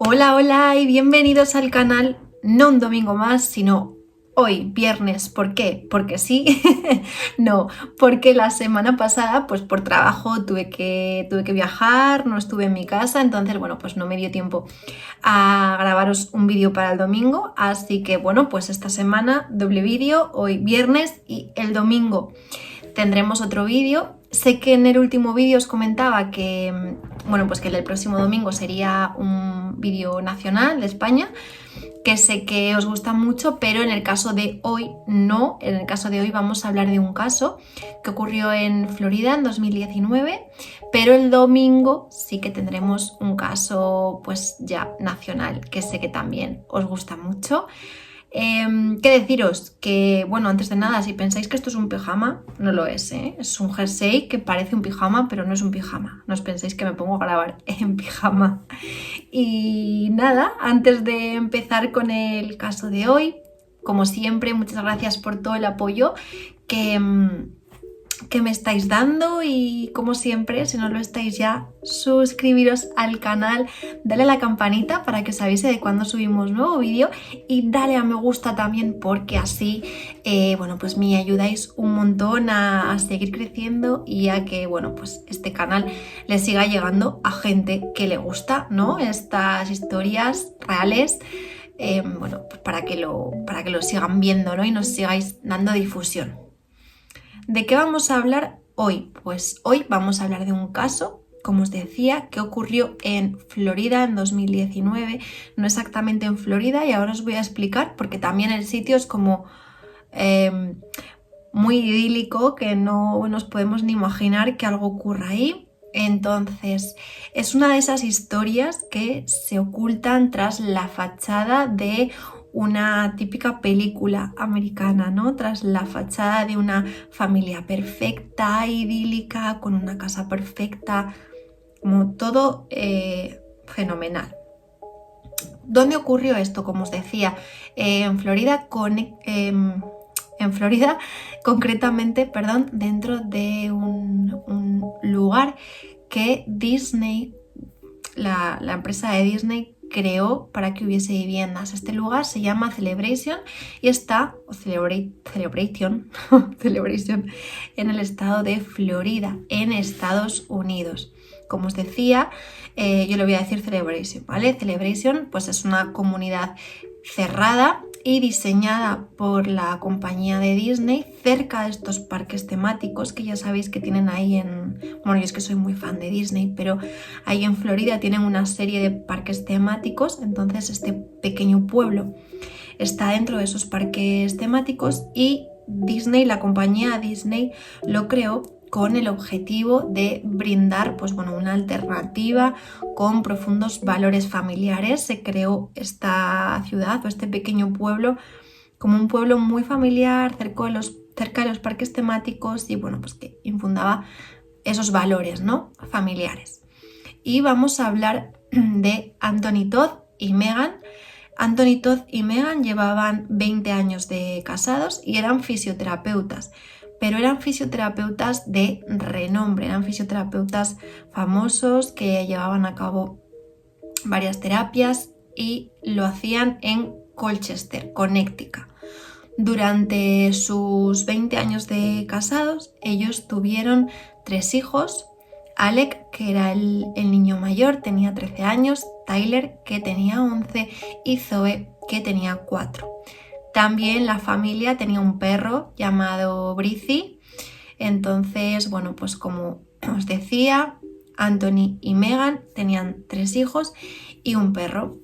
Hola, hola y bienvenidos al canal, no un domingo más, sino hoy, viernes. ¿Por qué? Porque sí, no, porque la semana pasada, pues por trabajo tuve que viajar, no estuve en mi casa, entonces, bueno, pues no me dio tiempo a grabaros un vídeo para el domingo, así que, bueno, pues esta semana doble vídeo, hoy viernes y el domingo tendremos otro vídeo. Sé que en el último vídeo os comentaba que, bueno, pues que el próximo domingo sería un vídeo nacional de España, que sé que os gusta mucho, pero en el caso de hoy no. En el caso de hoy vamos a hablar de un caso que ocurrió en Florida en 2019, pero el domingo sí que tendremos un caso pues ya nacional, que sé que también os gusta mucho. ¿Qué deciros? Que, bueno, antes de nada, si pensáis que esto es un pijama, no lo es, ¿eh? Es un jersey que parece un pijama, pero no es un pijama. No os penséis que me pongo a grabar en pijama. Y nada, antes de empezar con el caso de hoy, como siempre, muchas gracias por todo el apoyo que me estáis dando y como siempre, si no lo estáis ya, suscribiros al canal, dale a la campanita para que os avise de cuando subimos nuevo vídeo y dale a me gusta también porque así, bueno, pues me ayudáis un montón a seguir creciendo y a que, bueno, pues este canal le siga llegando a gente que le gusta, ¿no? Estas historias reales. Bueno, pues para que lo sigan viendo, ¿no? Y nos sigáis dando difusión. ¿De qué vamos a hablar hoy? Pues hoy vamos a hablar de un caso, como os decía, que ocurrió en Florida en 2019, no exactamente en Florida, y ahora os voy a explicar porque también el sitio es como muy idílico, que no nos podemos ni imaginar que algo ocurra ahí. Entonces, es una de esas historias que se ocultan tras la fachada de una típica película americana, ¿no? Tras la fachada de una familia perfecta, idílica, con una casa perfecta, como todo fenomenal. ¿Dónde ocurrió esto? Como os decía, en Florida, concretamente, perdón, dentro de un lugar que Disney, la empresa de Disney, creó para que hubiese viviendas. Este lugar se llama Celebration y está, Celebration, en el estado de Florida, en Estados Unidos. Como os decía, yo le voy a decir Celebration, ¿vale? Celebration pues es una comunidad cerrada y diseñada por la compañía de Disney cerca de estos parques temáticos que ya sabéis que tienen ahí bueno, yo es que soy muy fan de Disney, pero ahí en Florida tienen una serie de parques temáticos, entonces este pequeño pueblo está dentro de esos parques temáticos y Disney, la compañía Disney, lo creó con el objetivo de brindar pues, bueno, una alternativa con profundos valores familiares. Se creó esta ciudad o este pequeño pueblo como un pueblo muy familiar, cerca de los parques temáticos y bueno, pues que infundaba esos valores, ¿no? Familiares. Y vamos a hablar de Anthony Todd y Megan. Anthony Todd y Megan llevaban 20 años de casados y eran fisioterapeutas, pero eran fisioterapeutas de renombre, eran fisioterapeutas famosos que llevaban a cabo varias terapias y lo hacían en Colchester, Connecticut. Durante sus 20 años de casados, ellos tuvieron 3 hijos. Alec, que era el niño mayor, tenía 13 años, Tyler, que tenía 11 y Zoe, que tenía 4. También la familia tenía un perro llamado Brizzy. Entonces, bueno, pues como os decía, Anthony y Megan tenían 3 hijos y un perro.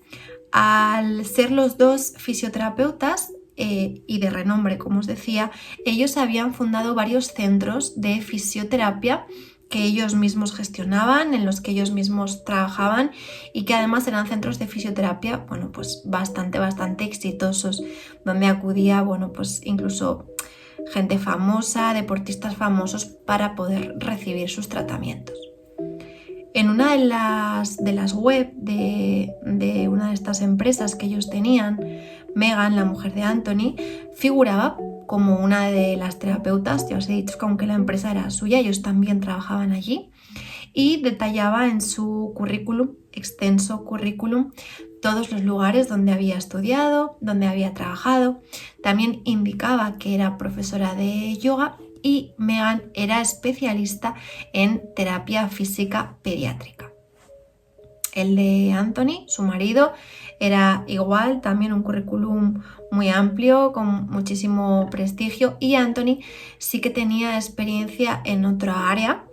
Al ser los dos fisioterapeutas y de renombre, como os decía, ellos habían fundado varios centros de fisioterapia que ellos mismos gestionaban, en los que ellos mismos trabajaban y que además eran centros de fisioterapia, bueno, pues bastante exitosos, donde acudía, bueno, pues incluso gente famosa, deportistas famosos para poder recibir sus tratamientos. En una de las web de una de estas empresas que ellos tenían, Megan, la mujer de Anthony, figuraba como una de las terapeutas. Ya os he dicho que aunque la empresa era suya, ellos también trabajaban allí. y detallaba en su currículum, extenso currículum, todos los lugares donde había estudiado, donde había trabajado. También indicaba que era profesora de yoga y Meghan era especialista en terapia física pediátrica. El de Anthony, su marido, era igual, también un currículum muy amplio, con muchísimo prestigio, y Anthony sí que tenía experiencia en otra área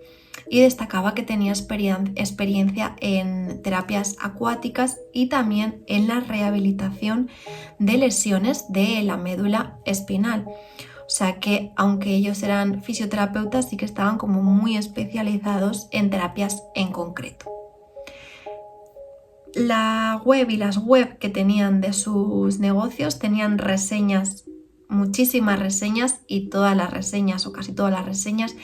y destacaba que tenía experiencia en terapias acuáticas y también en la rehabilitación de lesiones de la médula espinal. O sea que aunque ellos eran fisioterapeutas, sí que estaban como muy especializados en terapias en concreto. La web y las web que tenían de sus negocios tenían reseñas, muchísimas reseñas, y todas las reseñas o casi todas las reseñas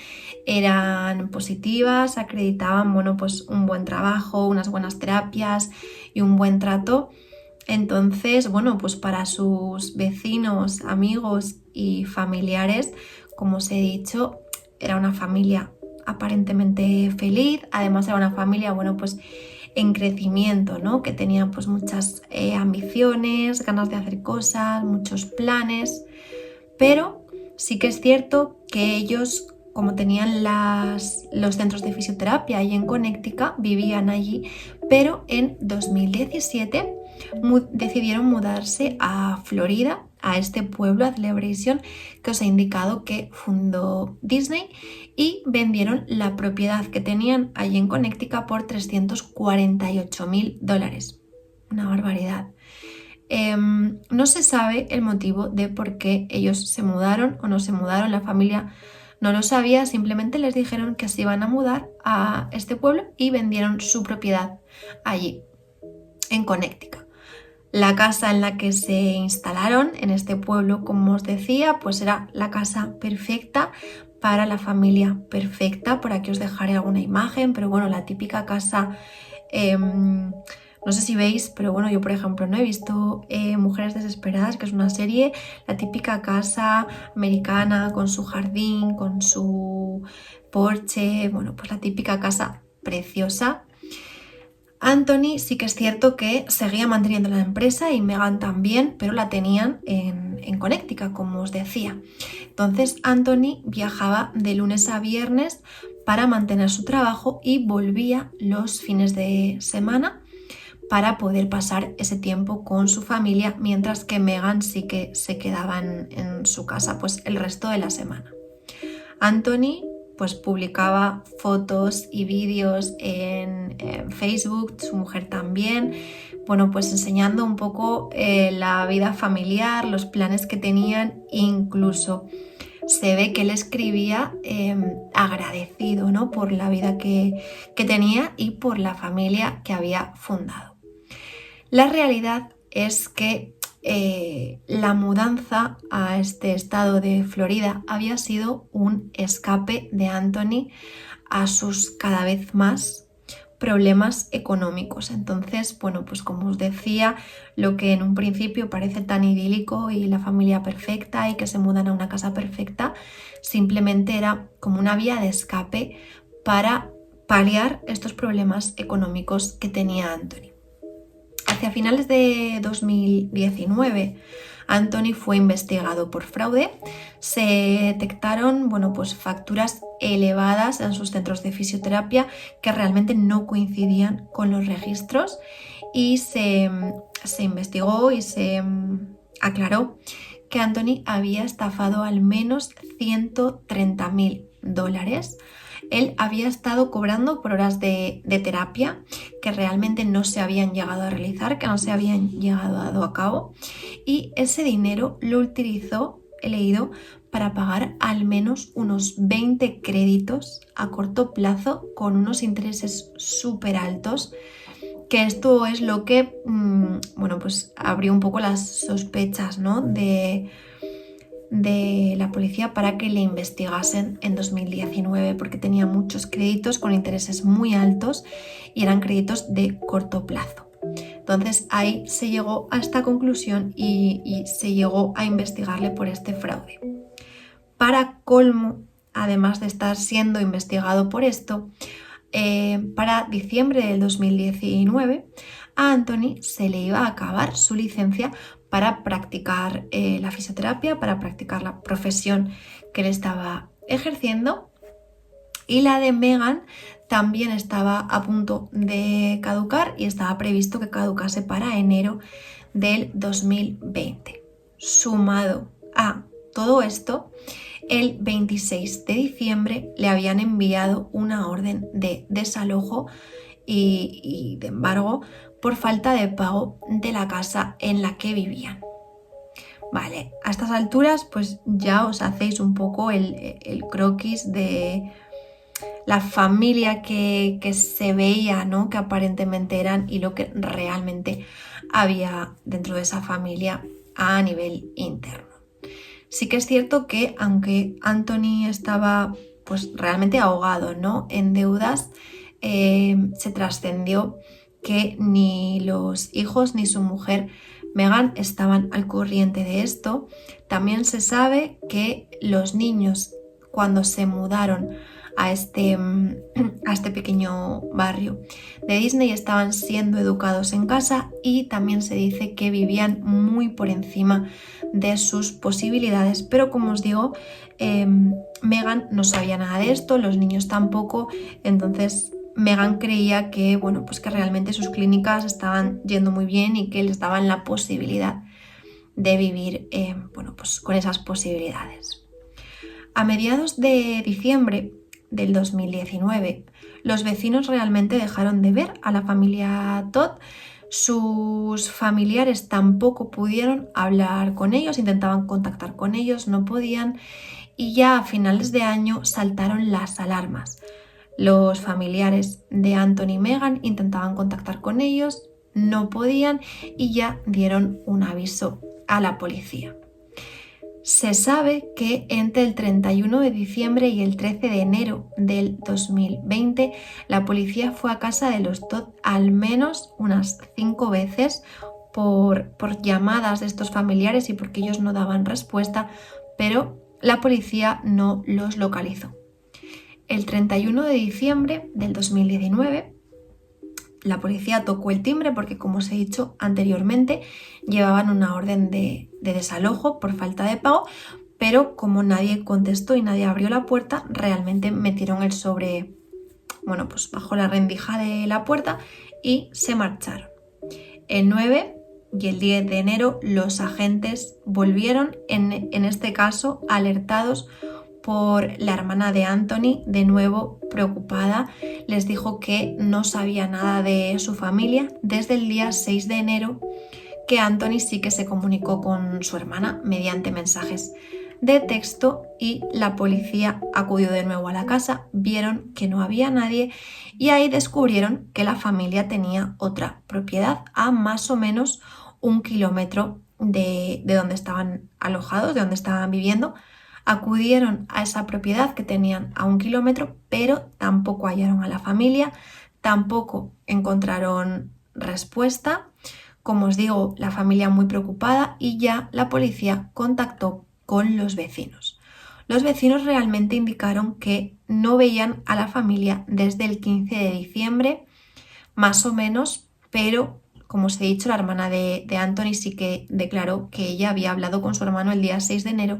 eran positivas, acreditaban, bueno, pues un buen trabajo, unas buenas terapias y un buen trato. Entonces, bueno, pues para sus vecinos, amigos y familiares, como os he dicho, era una familia aparentemente feliz. Además era una familia, bueno, pues en crecimiento, ¿no? Que tenían pues muchas ambiciones, ganas de hacer cosas, muchos planes, pero sí que es cierto que ellos, como tenían los centros de fisioterapia ahí en Connecticut, vivían allí, pero en 2017 decidieron mudarse a Florida, a este pueblo, a Celebration, que os he indicado que fundó Disney, y vendieron la propiedad que tenían allí en Connecticut por $348.000. Una barbaridad. No se sabe el motivo de por qué ellos se mudaron o no se mudaron, la familia no lo sabía, simplemente les dijeron que se iban a mudar a este pueblo y vendieron su propiedad allí, en Connecticut. La casa en la que se instalaron en este pueblo, como os decía, pues era la casa perfecta para la familia perfecta. Por aquí os dejaré alguna imagen, pero bueno, la típica casa, no sé si veis, pero bueno, yo por ejemplo no he visto Mujeres Desesperadas, que es una serie, la típica casa americana con su jardín, con su porche, bueno, pues la típica casa preciosa. Anthony sí que es cierto que seguía manteniendo la empresa y Meghan también, pero la tenían en Connecticut, como os decía. Entonces Anthony viajaba de lunes a viernes para mantener su trabajo y volvía los fines de semana para poder pasar ese tiempo con su familia, mientras que Meghan sí que se quedaba en su casa pues el resto de la semana. Anthony pues publicaba fotos y vídeos en Facebook, su mujer también, bueno, pues enseñando un poco la vida familiar, los planes que tenían. Incluso se ve que él escribía agradecido, ¿no?, por la vida que tenía y por la familia que había fundado. La realidad es que la mudanza a este estado de Florida había sido un escape de Anthony a sus cada vez más problemas económicos. Entonces, bueno, pues como os decía, lo que en un principio parece tan idílico y la familia perfecta y que se mudan a una casa perfecta, simplemente era como una vía de escape para paliar estos problemas económicos que tenía Anthony. Hacia finales de 2019, Anthony fue investigado por fraude. Se detectaron, bueno, pues facturas elevadas en sus centros de fisioterapia que realmente no coincidían con los registros, y se investigó y se aclaró que Anthony había estafado al menos $130.000. Él había estado cobrando por horas de terapia que realmente no se habían llegado a realizar, que no se habían llegado a cabo, y ese dinero lo utilizó, he leído, para pagar al menos unos 20 créditos a corto plazo con unos intereses súper altos, que esto es lo que, bueno, pues abrió un poco las sospechas, ¿no?, de la policía para que le investigasen en 2019, porque tenía muchos créditos con intereses muy altos y eran créditos de corto plazo. Entonces ahí se llegó a esta conclusión y se llegó a investigarle por este fraude. Para colmo, además de estar siendo investigado por esto, para diciembre del 2019 a Anthony se le iba a acabar su licencia para practicar la fisioterapia, para practicar la profesión que él estaba ejerciendo, y la de Meghan también estaba a punto de caducar y estaba previsto que caducase para enero del 2020. Sumado a todo esto, el 26 de diciembre le habían enviado una orden de desalojo y de embargo por falta de pago de la casa en la que vivían. Vale, a estas alturas pues ya os hacéis un poco el croquis de la familia que se veía, ¿no? Que aparentemente eran, y lo que realmente había dentro de esa familia a nivel interno. Sí que es cierto que aunque Anthony estaba pues realmente ahogado, ¿no?, en deudas, se trascendió que ni los hijos ni su mujer Meghan estaban al corriente de esto. También se sabe que los niños, cuando se mudaron a este pequeño barrio de Disney, estaban siendo educados en casa, y también se dice que vivían muy por encima de sus posibilidades, pero como os digo, Meghan no sabía nada de esto, los niños tampoco. Entonces Meghan creía que, bueno, pues que realmente sus clínicas estaban yendo muy bien y que les daban la posibilidad de vivir bueno, pues con esas posibilidades. A mediados de diciembre del 2019, los vecinos realmente dejaron de ver a la familia Todd. Sus familiares tampoco pudieron hablar con ellos, intentaban contactar con ellos, no podían, y ya a finales de año saltaron las alarmas. Los familiares de Anthony y Meghan intentaban contactar con ellos, no podían, y ya dieron un aviso a la policía. Se sabe que entre el 31 de diciembre y el 13 de enero del 2020 la policía fue a casa de los Todd al menos unas 5 veces por llamadas de estos familiares y porque ellos no daban respuesta, pero la policía no los localizó. El 31 de diciembre del 2019 la policía tocó el timbre porque, como os he dicho anteriormente, llevaban una orden de desalojo por falta de pago, pero como nadie contestó y nadie abrió la puerta, realmente metieron el sobre, bueno, pues bajo la rendija de la puerta y se marcharon. El 9 y el 10 de enero los agentes volvieron, en este caso alertados por la hermana de Anthony, de nuevo preocupada. Les dijo que no sabía nada de su familia desde el día 6 de enero, que Anthony sí que se comunicó con su hermana mediante mensajes de texto, y la policía acudió de nuevo a la casa, vieron que no había nadie y ahí descubrieron que la familia tenía otra propiedad a más o menos 1 kilómetro de donde estaban alojados, de donde estaban viviendo. Acudieron a esa propiedad que tenían a 1 kilómetro, pero tampoco hallaron a la familia, tampoco encontraron respuesta. Como os digo, la familia muy preocupada, y ya la policía contactó con los vecinos. Los vecinos realmente indicaron que no veían a la familia desde el 15 de diciembre, más o menos, pero como os he dicho, la hermana de Anthony sí que declaró que ella había hablado con su hermano el día 6 de enero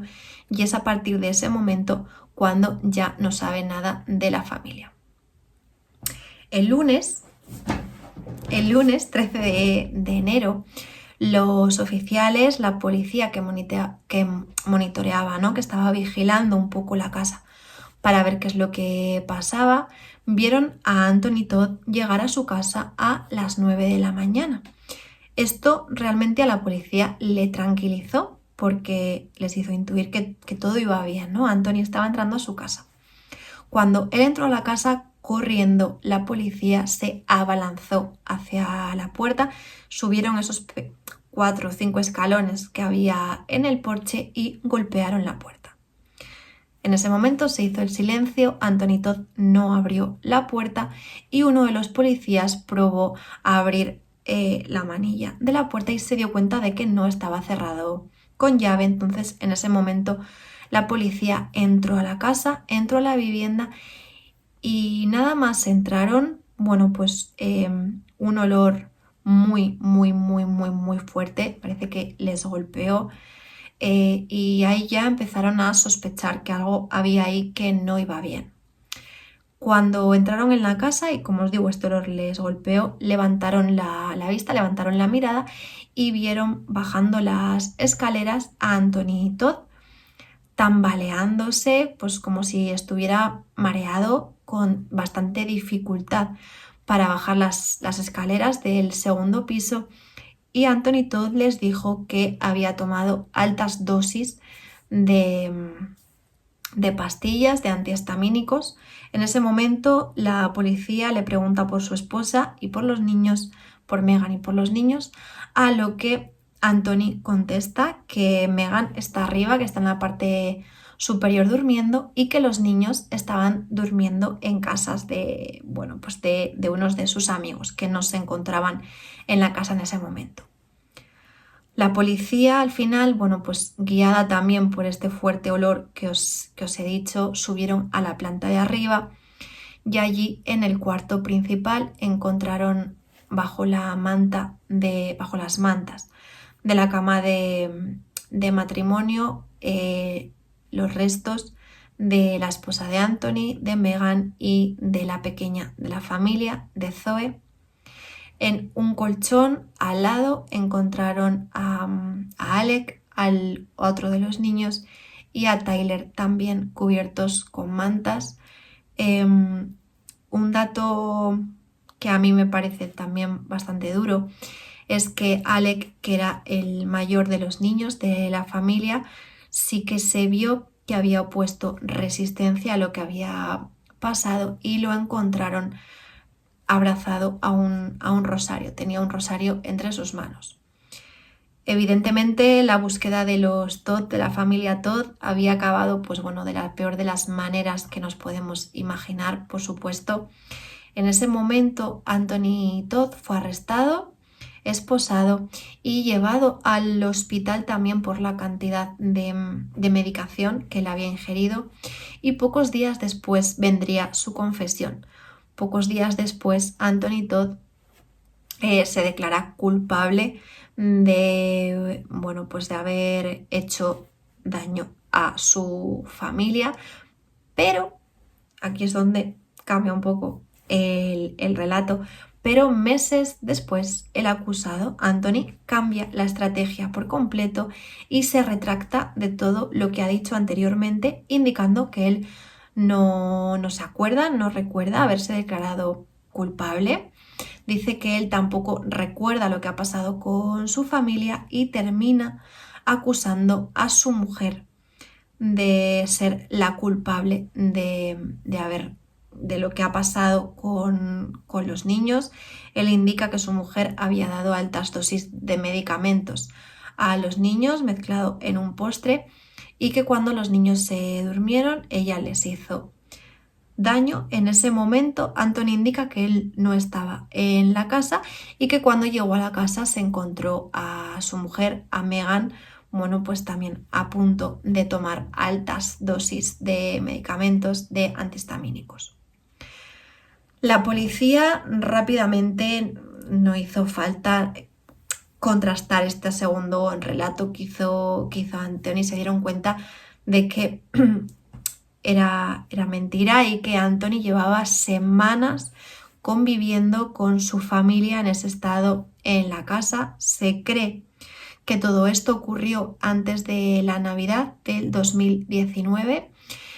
y es a partir de ese momento cuando ya no sabe nada de la familia. El lunes 13 de enero, los oficiales, la policía que monitoreaba, ¿no?, que estaba vigilando un poco la casa para ver qué es lo que pasaba, vieron a Anthony Todd llegar a su casa a las 9 de la mañana. Esto realmente a la policía le tranquilizó porque les hizo intuir que todo iba bien, ¿no? Anthony estaba entrando a su casa. Cuando él entró a la casa corriendo, la policía se abalanzó hacia la puerta, subieron esos 4 o 5 escalones que había en el porche y golpearon la puerta. En ese momento se hizo el silencio, Anthony Todd no abrió la puerta y uno de los policías probó a abrir la manilla de la puerta y se dio cuenta de que no estaba cerrado con llave. Entonces, en ese momento, la policía entró a la casa, entró a la vivienda y nada más entraron, bueno, pues un olor muy, muy, muy, muy, muy fuerte, parece que les golpeó y ahí ya empezaron a sospechar que algo había ahí que no iba bien. Cuando entraron en la casa y como os digo, este olor les golpeó, levantaron la vista, levantaron la mirada y vieron bajando las escaleras a Anthony Todd tambaleándose, pues como si estuviera mareado con bastante dificultad para bajar las escaleras del segundo piso y Anthony Todd les dijo que había tomado altas dosis de, de pastillas, de antihistamínicos. En ese momento la policía le pregunta por su esposa y por los niños, por Megan y por los niños, a lo que Anthony contesta que Megan está arriba, que está en la parte superior durmiendo y que los niños estaban durmiendo en casas de, bueno, pues de unos de sus amigos que no se encontraban en la casa en ese momento. La policía al final, bueno, pues guiada también por este fuerte olor que os he dicho, subieron a la planta de arriba y allí en el cuarto principal encontraron bajo la manta bajo las mantas de la cama de matrimonio los restos de la esposa de Anthony, de Megan y de la pequeña de la familia, de Zoe. En un colchón al lado encontraron a Alec, al otro de los niños, y a Tyler también cubiertos con mantas. Un dato que a mí me parece también bastante duro es que Alec, que era el mayor de los niños de la familia, sí que se vio que había opuesto resistencia a lo que había pasado y lo encontraron abrazado a un rosario, tenía un rosario entre sus manos. Evidentemente la búsqueda de los Todd, de la familia Todd, había acabado pues bueno, de la peor de las maneras que nos podemos imaginar, por supuesto. En ese momento Anthony Todd fue arrestado, esposado y llevado al hospital también por la cantidad de medicación que él había ingerido y pocos días después vendría su confesión. Pocos días después, Anthony Todd se declara culpable de, bueno, pues de haber hecho daño a su familia, pero aquí es donde cambia un poco el relato. Pero meses después, el acusado, Anthony, cambia la estrategia por completo y se retracta de todo lo que ha dicho anteriormente, indicando que él no se acuerda, no recuerda haberse declarado culpable. Dice que él tampoco recuerda lo que ha pasado con su familia y termina acusando a su mujer de ser la culpable de lo que ha pasado con los niños. Él indica que su mujer había dado altas dosis de medicamentos a los niños mezclado en un postre y que cuando los niños se durmieron ella les hizo daño. En ese momento Anthony indica que él no estaba en la casa y que cuando llegó a la casa se encontró a su mujer, a Megan, bueno, pues también a punto de tomar altas dosis de medicamentos de antihistamínicos. La policía rápidamente no hizo falta contrastar este segundo relato que hizo Anthony. Se dieron cuenta de que era mentira y que Anthony llevaba semanas conviviendo con su familia en ese estado en la casa. Se cree que todo esto ocurrió antes de la Navidad del 2019,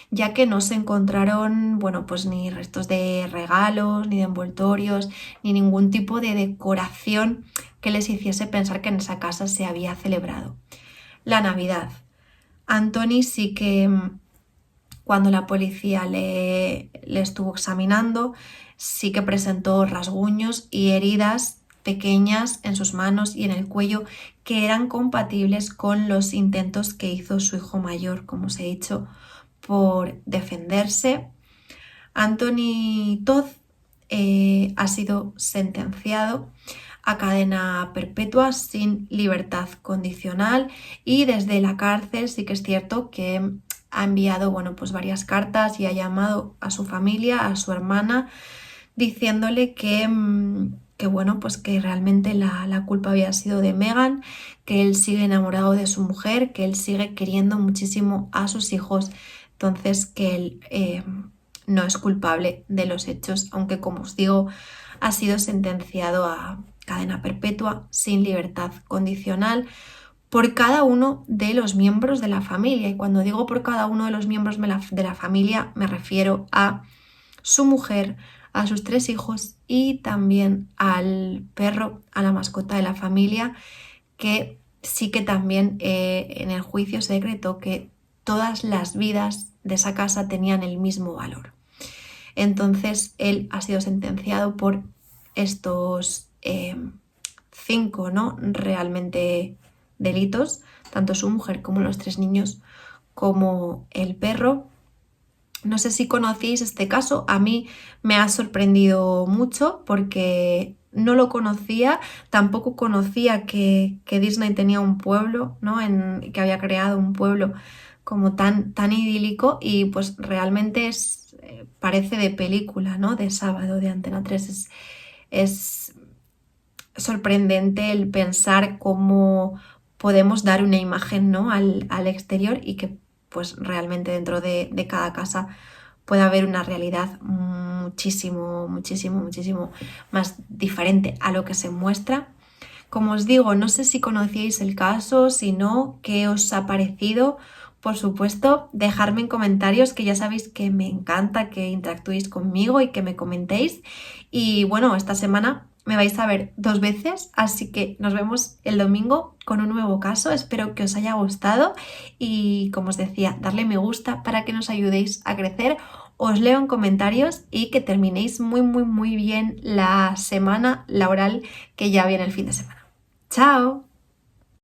ya que no se encontraron, bueno, pues ni restos de regalos, ni de envoltorios, ni ningún tipo de decoración que les hiciese pensar que en esa casa se había celebrado la Navidad. Anthony sí que, cuando la policía le estuvo examinando, sí que presentó rasguños y heridas pequeñas en sus manos y en el cuello que eran compatibles con los intentos que hizo su hijo mayor, como os he dicho, por defenderse. Anthony Todd ha sido sentenciado a cadena perpetua sin libertad condicional y desde la cárcel sí que es cierto que ha enviado, bueno, pues varias cartas y ha llamado a su familia, a su hermana, diciéndole que bueno, pues que realmente la culpa había sido de Meghan, que él sigue enamorado de su mujer, que él sigue queriendo muchísimo a sus hijos, entonces que él no es culpable de los hechos, aunque como os digo, ha sido sentenciado a cadena perpetua sin libertad condicional por cada uno de los miembros de la familia. Y cuando digo por cada uno de los miembros de la familia, me refiero a su mujer, a sus 3 hijos y también al perro, a la mascota de la familia, que sí que también en el juicio se decretó que todas las vidas de esa casa tenían el mismo valor. Entonces él ha sido sentenciado por estos 5, ¿no? Realmente delitos, tanto su mujer como los 3 niños, como el perro. No sé si conocéis este caso, a mí me ha sorprendido mucho porque no lo conocía, tampoco conocía que Disney tenía un pueblo, ¿no? Que había creado un pueblo como tan idílico y pues realmente parece de película, ¿no? De Sábado, de Antena 3. Es sorprendente el pensar cómo podemos dar una imagen, ¿no? al exterior y que pues realmente dentro de cada casa puede haber una realidad muchísimo más diferente a lo que se muestra. Como os digo, no sé si conocíais el caso, si no, qué os ha parecido. Por supuesto, dejadme en comentarios, que ya sabéis que me encanta que interactuéis conmigo y que me comentéis. Y bueno, esta semana me vais a ver 2 veces, así que nos vemos el domingo con un nuevo caso. Espero que os haya gustado y, como os decía, darle me gusta para que nos ayudéis a crecer. Os leo en comentarios y que terminéis muy bien la semana laboral, que ya viene el fin de semana. ¡Chao!